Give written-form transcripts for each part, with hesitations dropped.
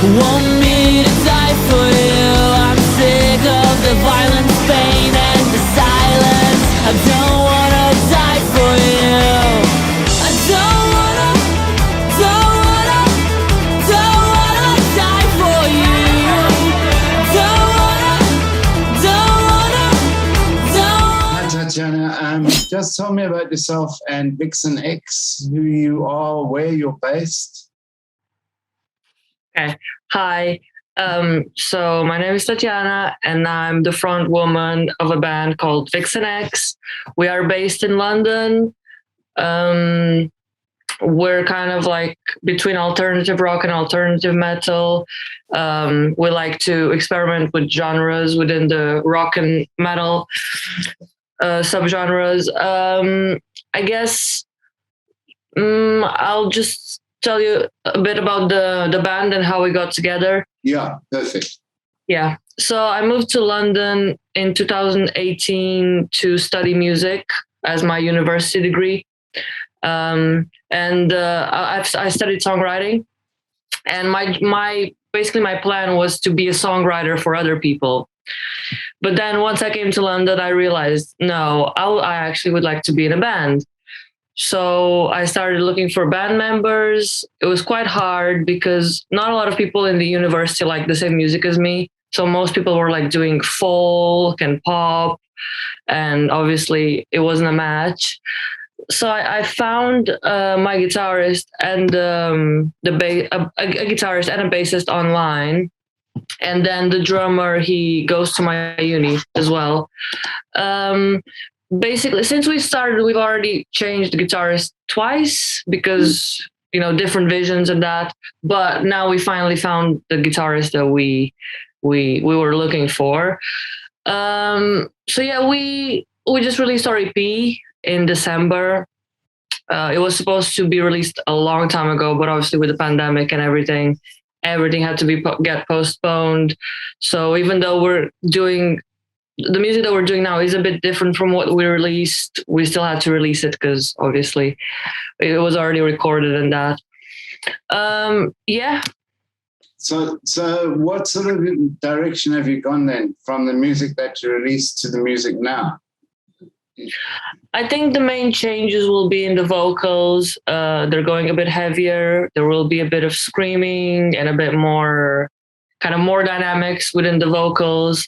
Want me to die for you? I'm sick of the violence, pain, and the silence. I don't wanna die for you. I don't wanna die for you. Hi Tatiana, just tell me about yourself and Vixen X, who you are, where you're based. Okay. Hi. So my name is Tatiana, and I'm the front woman of a band called Vixen X. We are based in London. We're kind of like between alternative rock and alternative metal. We like to experiment with genres within the rock and metal subgenres. I guess I'll just tell you a bit about the band and how we got together. Yeah, perfect. Yeah. So I moved to London in 2018 to study music as my university degree. I studied songwriting, and my plan was to be a songwriter for other people. But then once I came to London, I realized, no, I actually would like to be in a band. So I started looking for band members. It was quite hard because not a lot of people in the university like the same music as me. So most people were like doing folk and pop, and obviously it wasn't a match. So I found my guitarist and a guitarist and a bassist online, and then the drummer, he goes to my uni as well. Basically, since we started, we've already changed the guitarist twice because, different visions and that. But now we finally found the guitarist that we were looking for. So yeah, we just released our EP in December. It was supposed to be released a long time ago, but obviously with the pandemic and everything had to get postponed. So even though we're doing the music that we're doing now is a bit different from what we released, we still had to release it because obviously it was already recorded and that. Yeah. So what sort of direction have you gone then from the music that you released to the music now? I think the main changes will be in the vocals. They're going a bit heavier. There will be a bit of screaming and a bit more dynamics within the vocals.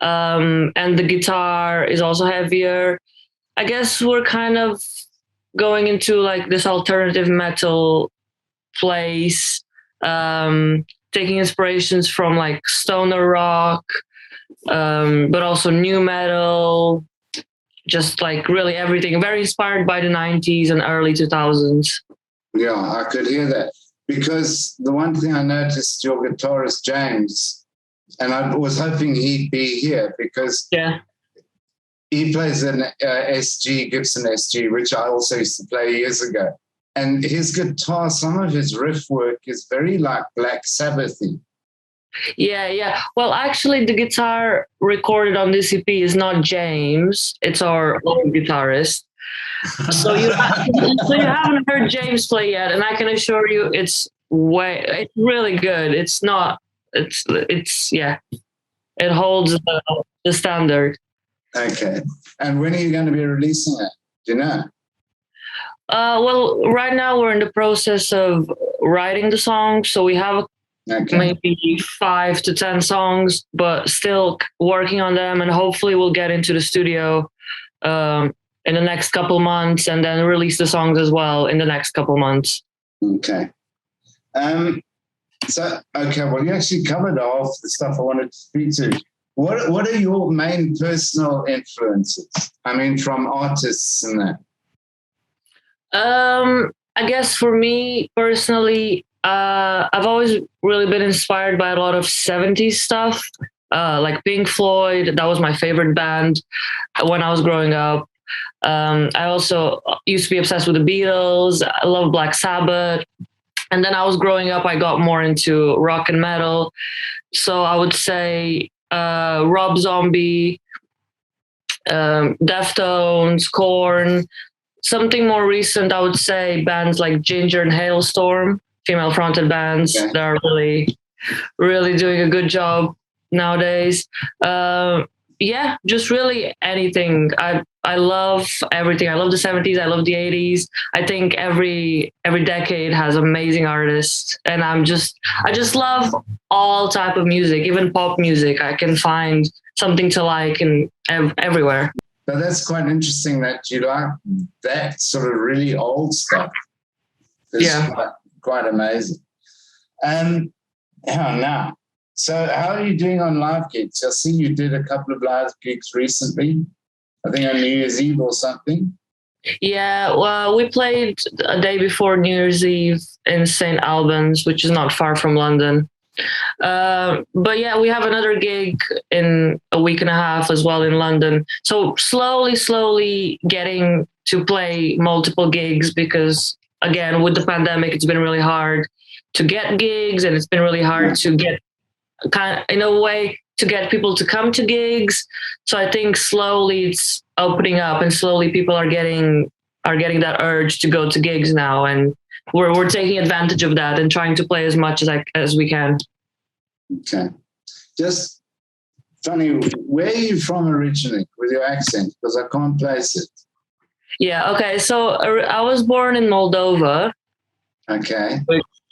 And the guitar is also heavier. I guess we're kind of going into like this alternative metal place, taking inspirations from like stoner rock, but also new metal, just like really everything, very inspired by the 90s and early 2000s. Yeah, I could hear that. Because the one thing I noticed, your guitarist, James, and I was hoping he'd be here because he plays an Gibson SG, which I also used to play years ago. And his guitar, some of his riff work is very like Black Sabbath-y. Yeah. Well, actually, the guitar recorded on this EP is not James. It's our own guitarist. So you haven't heard James play yet, and I can assure you it's really good. It holds the standard. Okay. And when are you going to be releasing it? Do you know? Well, right now we're in the process of writing the songs, so we have maybe 5 to 10 songs, but still working on them, and hopefully we'll get into the studio in the next couple months, and then release the songs as well in the next couple months. Okay. Well, you actually covered half the stuff I wanted to speak to. What are your main personal influences? I mean, from artists and that. I guess for me personally, I've always really been inspired by a lot of 70s stuff, like Pink Floyd. That was my favorite band when I was growing up. I also used to be obsessed with the Beatles. I love Black Sabbath. And then I was growing up, I got more into rock and metal. So I would say Rob Zombie, Deftones, Korn. Something more recent, I would say bands like Ginger and Hailstorm, female-fronted bands that are really really doing a good job nowadays. Yeah, just really anything. I love everything. I love the 70s. I love the 80s. I think every decade has amazing artists, and I just love all type of music, even pop music. I can find something to like in everywhere. But that's quite interesting that you like that sort of really old stuff. It's quite amazing. Now, so how are you doing on live gigs? I see you did a couple of live gigs recently, I think on New Year's Eve or something. Yeah, well, we played a day before New Year's Eve in St. Albans, which is not far from London. But yeah, we have another gig in a week and a half as well in London. So slowly getting to play multiple gigs because, again, with the pandemic, it's been really hard to get gigs, and it's been really hard to get in a way to get people to come to gigs. So I think slowly it's opening up, and slowly people are getting that urge to go to gigs now, and we're taking advantage of that and trying to play as much as we can. Okay. Just funny, where are you from originally with your accent? Because I can't place it. Yeah, okay. So I was born in Moldova. Okay.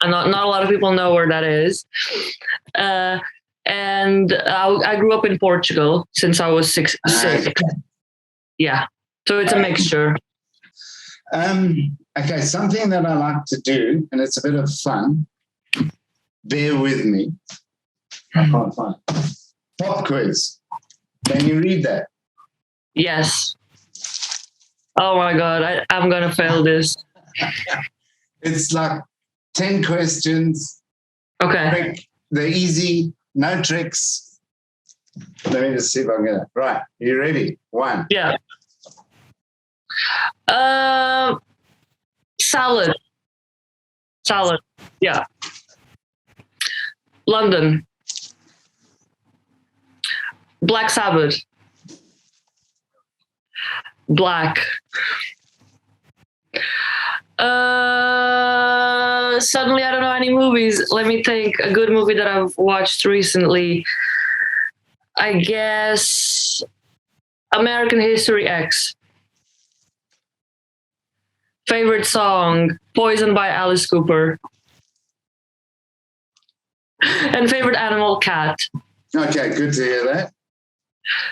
Not a lot of people know where that is. And I grew up in Portugal since I was six. Yeah. So it's a mixture. Okay, something that I like to do, and it's a bit of fun. Bear with me. I can't find it. Pop quiz. Can you read that? Yes. Oh my God, I'm going to fail this. It's like 10 questions. Okay. Quick. They're easy, no tricks. Let me just see if I can get it. Right, you ready? 1. Yeah. Salad. Yeah. London. Black Sabbath. Black. Suddenly I don't know any movies. Let me think. A good movie that I've watched recently. I guess American History X. Favorite song, Poison by Alice Cooper. And favorite animal, cat. Okay, good to hear that.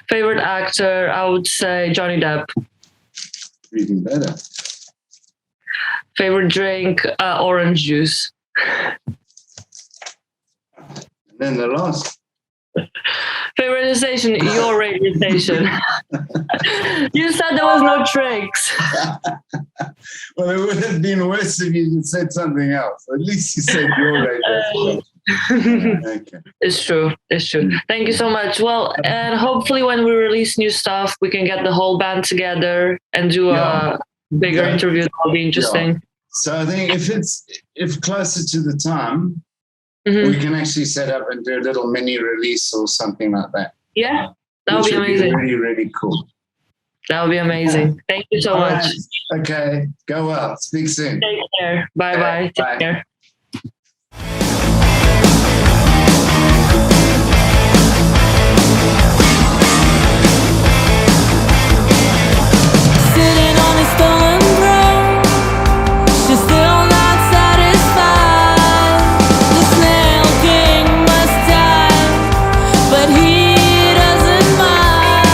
Favorite actor, I would say Johnny Depp. Even better. Favorite drink, orange juice. And then the last. Favorite station, your radio station. You said there was no tricks. Well, it would have been worse if you had said something else. At least you said your radio station. Okay. It's true. Thank you so much. Well, and hopefully when we release new stuff, we can get the whole band together and do a bigger interview. That'll be interesting. Yeah. So I think if closer to the time, we can actually set up and do a little mini release or something like that. Yeah, that would be amazing. Really, really cool. That would be amazing. Thank you so much. Okay, go well. Speak soon. Take care. Bye. Take care. Sitting on a stolen throne, she's still not satisfied. The Snail King must die, but he doesn't mind.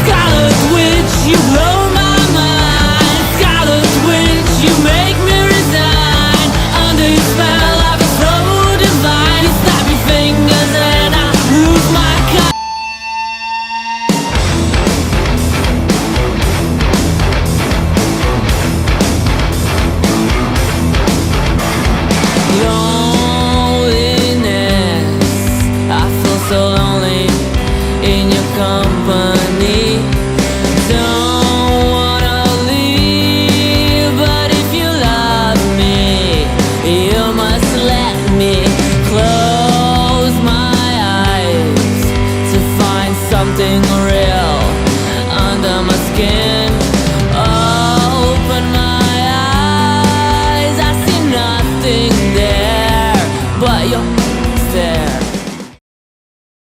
Scarlet Witch, you blow my mind. Scarlet Witch, you make me resign. Under your spell, I feel so divine. You snap your fingers and I lose my kind. Loneliness, I feel so lonely in your company. Don't wanna leave, but if you love me, you must let me close my eyes to find something real under my skin. Open my eyes, I see nothing there but your there.